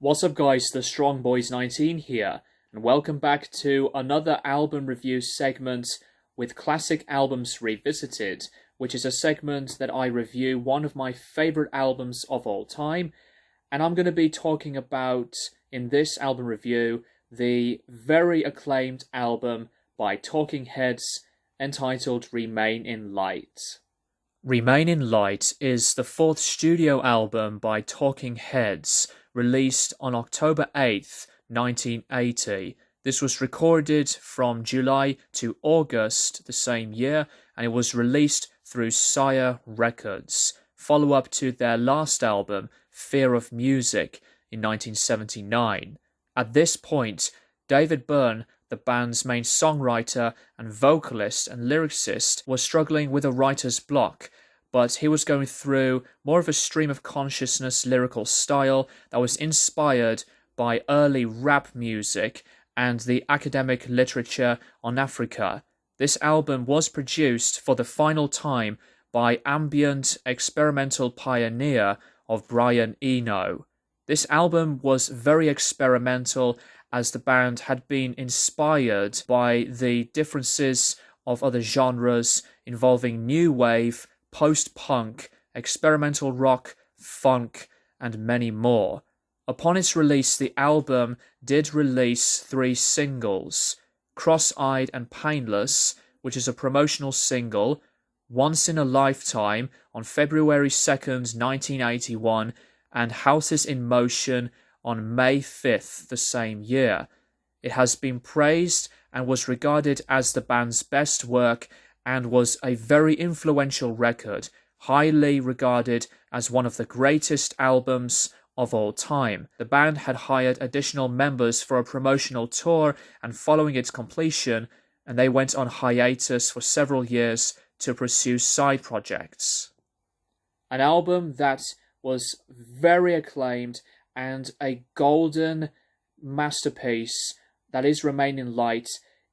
What's up guys, the Strong Boys 19 here, and welcome back to another album review segment with Classic Albums Revisited, which is a segment that I review one of my favourite albums of all time, and I'm going to be talking about, in this album review, the very acclaimed album by Talking Heads entitled Remain in Light. Remain in Light is the fourth studio album by Talking Heads, released on October 8th, 1980. This was recorded from July to August the same year, and it was released through Sire Records, follow-up to their last album, Fear of Music, in 1979. At this point, David Byrne, the band's main songwriter and vocalist and lyricist, was struggling with a writer's block, but he was going through more of a stream of consciousness lyrical style that was inspired by early rap music and the academic literature on Africa. This album was produced for the final time by ambient experimental pioneer of Brian Eno. This album was very experimental as the band had been inspired by the differences of other genres involving new wave, post-punk, experimental rock, funk, and many more. Upon its release, the album did release 3 singles: Cross-Eyed and Painless, which is a promotional single, Once in a Lifetime on February 2nd, 1981, and Houses in Motion on May 5th the same year. It has been praised and was regarded as the band's best work and was a very influential record, highly regarded as one of the greatest albums of all time. The band had hired additional members for a promotional tour, and following its completion, and they went on hiatus for several years to pursue side projects. An album that was very acclaimed and a golden masterpiece that is Remain in Light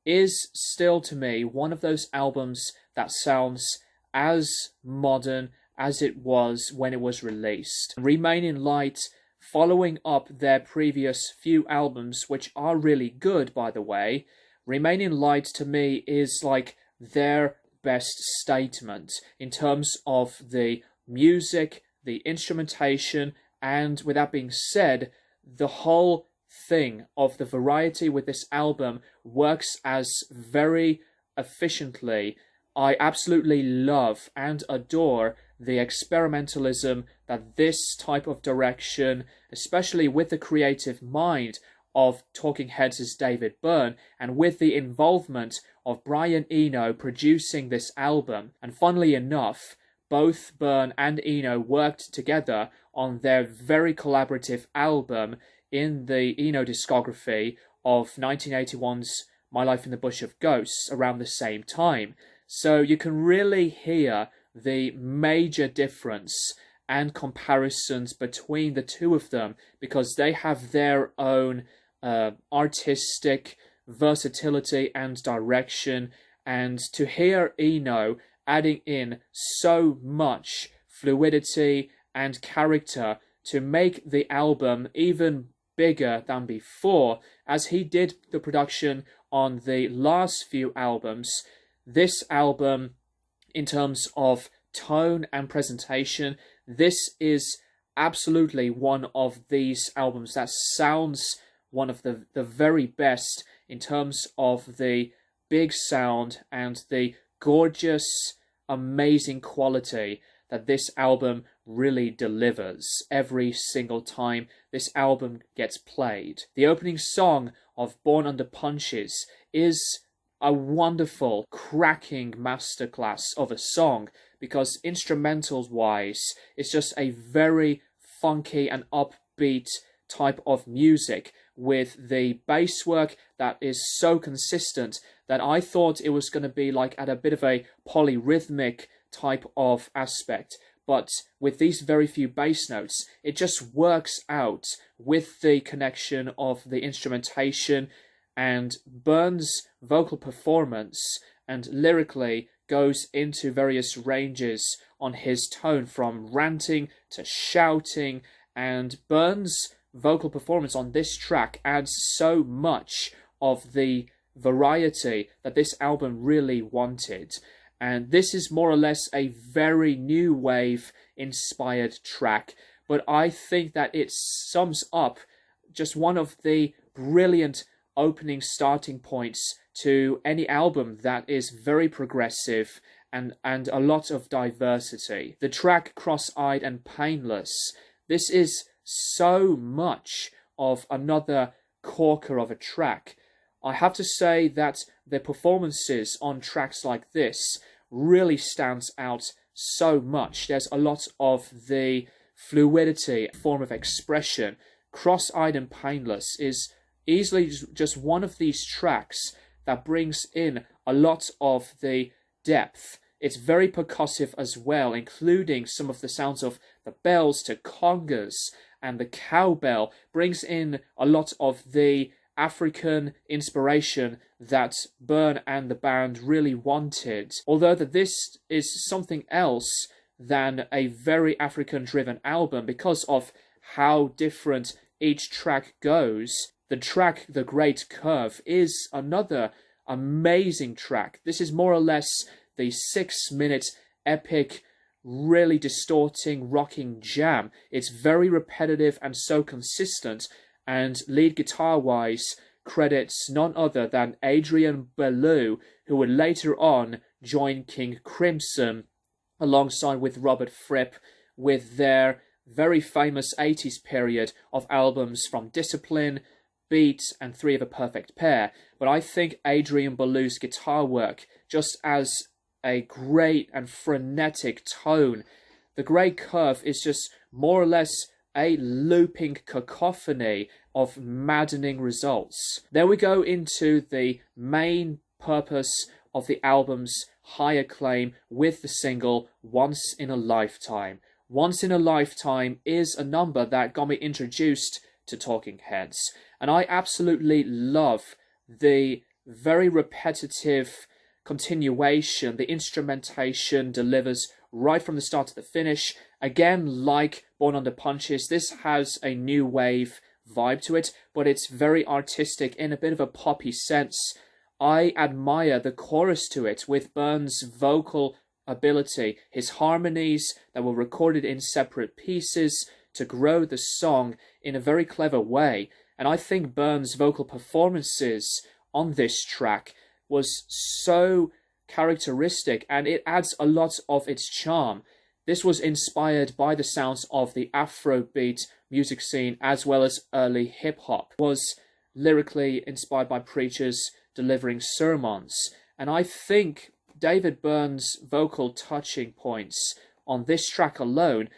is still to me one of those albums that sounds as modern as it was when it was released. Remain in Light, following up their previous few albums, which are really good by the way, Remain in Light to me is like their best statement in terms of the music, the instrumentation, and with that being said, the whole thing of the variety with this album works as very efficiently. I absolutely love and adore the experimentalism that this type of direction, especially with the creative mind of Talking Heads' David Byrne, and with the involvement of Brian Eno producing this album. And funnily enough, both Byrne and Eno worked together on their very collaborative album in the Eno discography of 1981's My Life in the Bush of Ghosts around the same time. So you can really hear the major difference and comparisons between the two of them, because they have their own artistic versatility and direction, and to hear Eno adding in so much fluidity and character to make the album even bigger than before, as he did the production on the last few albums. This album, in terms of tone and presentation, this is absolutely one of these albums that sounds one of the very best in terms of the big sound and the gorgeous, amazing quality that this album really delivers every single time this album gets played. The opening song of Born Under Punches is a wonderful, cracking masterclass of a song, because instrumentals-wise, it's just a very funky and upbeat type of music with the bass work that is so consistent that I thought it was going to be like at a bit of a polyrhythmic type of aspect. But with these very few bass notes, it just works out with the connection of the instrumentation, and Byrne's vocal performance and lyrically goes into various ranges on his tone, from ranting to shouting, and Byrne's vocal performance on this track adds so much of the variety that this album really wanted. And this is more or less a very new wave inspired track, but I think that it sums up just one of the brilliant opening starting points to any album that is very progressive and a lot of diversity. The track Cross-Eyed and Painless, this is so much of another corker of a track. I have to say that the performances on tracks like this really stands out so much. There's a lot of the fluidity, form of expression. Cross-Eyed and Painless is easily just one of these tracks that brings in a lot of the depth. It's very percussive as well, including some of the sounds of the bells to congas, and the cowbell brings in a lot of the African inspiration that Byrne and the band really wanted. Although that this is something else than a very African-driven album because of how different each track goes. The track The Great Curve is another amazing track. This is more or less the 6-minute epic, really distorting, rocking jam. It's very repetitive and so consistent, and lead guitar-wise credits none other than Adrian Belew, who would later on join King Crimson alongside with Robert Fripp with their very famous 80s period of albums from Discipline, Beat, and Three of a Perfect Pair. But I think Adrian Belew's guitar work, just as a great and frenetic tone, The Great Curve is just more or less a looping cacophony of maddening results. Then we go into the main purpose of the album's high acclaim with the single Once in a Lifetime. Once in a Lifetime is a number that got me introduced to Talking Heads, and I absolutely love the very repetitive continuation. The instrumentation delivers right from the start to the finish. Again, like Born Under Punches, this has a new wave vibe to it, but it's very artistic in a bit of a poppy sense. I admire the chorus to it with Byrne's vocal ability, his harmonies that were recorded in separate pieces to grow the song in a very clever way. And I think Byrne's vocal performances on this track was so characteristic, and it adds a lot of its charm. This was inspired by the sounds of the Afrobeat music scene as well as early hip-hop. It was lyrically inspired by preachers delivering sermons, and I think David Byrne's vocal touching points on this track alone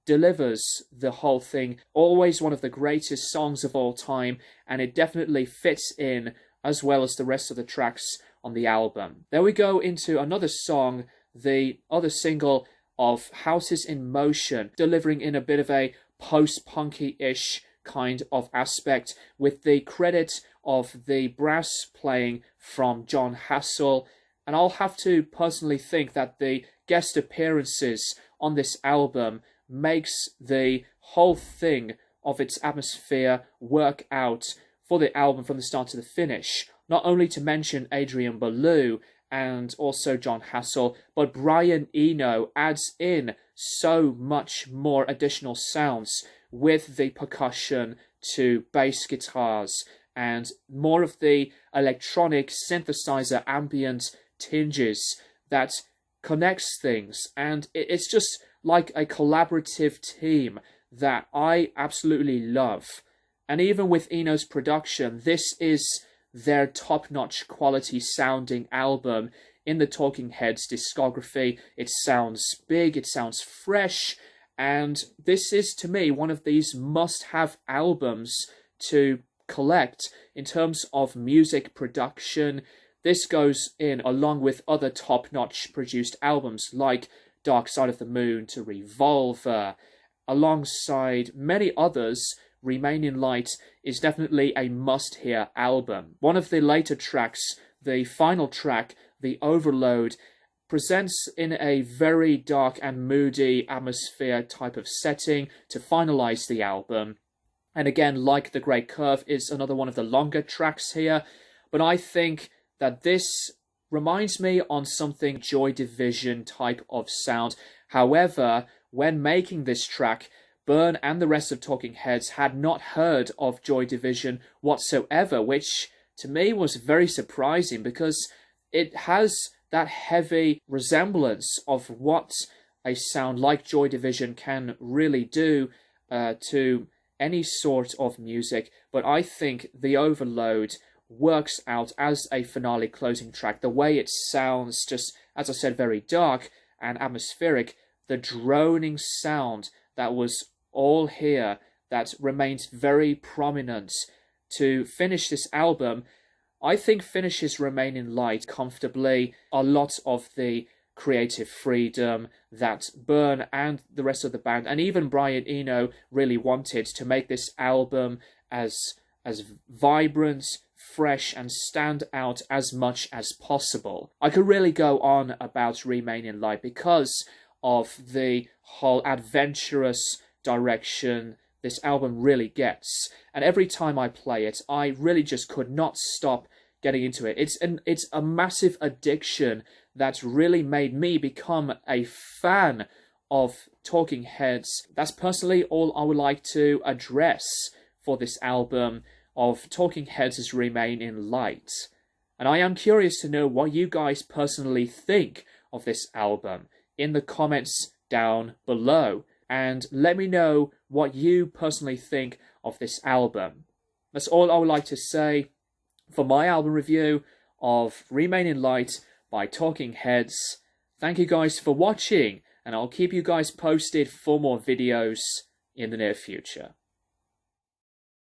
delivers the whole thing. Always one of the greatest songs of all time, and it definitely fits in as well as the rest of the tracks on the album. Then we go into another song, the other single of Houses in Motion, delivering in a bit of a post-punky-ish kind of aspect, with the credit of the brass playing from John Hassell. And I'll have to personally think that the guest appearances on this album makes the whole thing of its atmosphere work out for the album from the start to the finish. Not only to mention Adrian Belew and also John Hassell, but Brian Eno adds in so much more additional sounds with the percussion to bass guitars and more of the electronic synthesizer ambient tinges that connects things. And it's just like a collaborative team that I absolutely love. And even with Eno's production, this is their top-notch quality sounding album in the Talking Heads discography. It sounds big, it sounds fresh, and this is, to me, one of these must-have albums to collect in terms of music production. This goes in along with other top-notch produced albums like Dark Side of the Moon to Revolver. Alongside many others, Remain in Light is definitely a must-hear album. One of the later tracks, the final track, The Overload, presents in a very dark and moody atmosphere type of setting to finalize the album. And again, like The Great Curve, is another one of the longer tracks here. But I think that this reminds me on something Joy Division type of sound. However, when making this track, Byrne and the rest of Talking Heads had not heard of Joy Division whatsoever, which to me was very surprising because it has that heavy resemblance of what a sound like Joy Division can really do to any sort of music. But I think The Overload works out as a finale closing track. The way it sounds, just as I said, very dark and atmospheric. The droning sound that was all here, that remains very prominent to finish this album. I think finishes Remain in Light comfortably. A lot of the creative freedom that Byrne and the rest of the band, and even Brian Eno, really wanted to make this album as vibrant, fresh, and stand out as much as possible. I could really go on about Remain in Light because of the whole adventurous direction this album really gets, and every time I play it, I really just could not stop getting into it. It's a massive addiction that really made me become a fan of Talking Heads. That's personally all I would like to address for this album of Talking Heads' Remain in Light. And I am curious to know what you guys personally think of this album in the comments down below. And let me know what you personally think of this album. That's all I would like to say for my album review of Remain in Light by Talking Heads. Thank you guys for watching, and I'll keep you guys posted for more videos in the near future.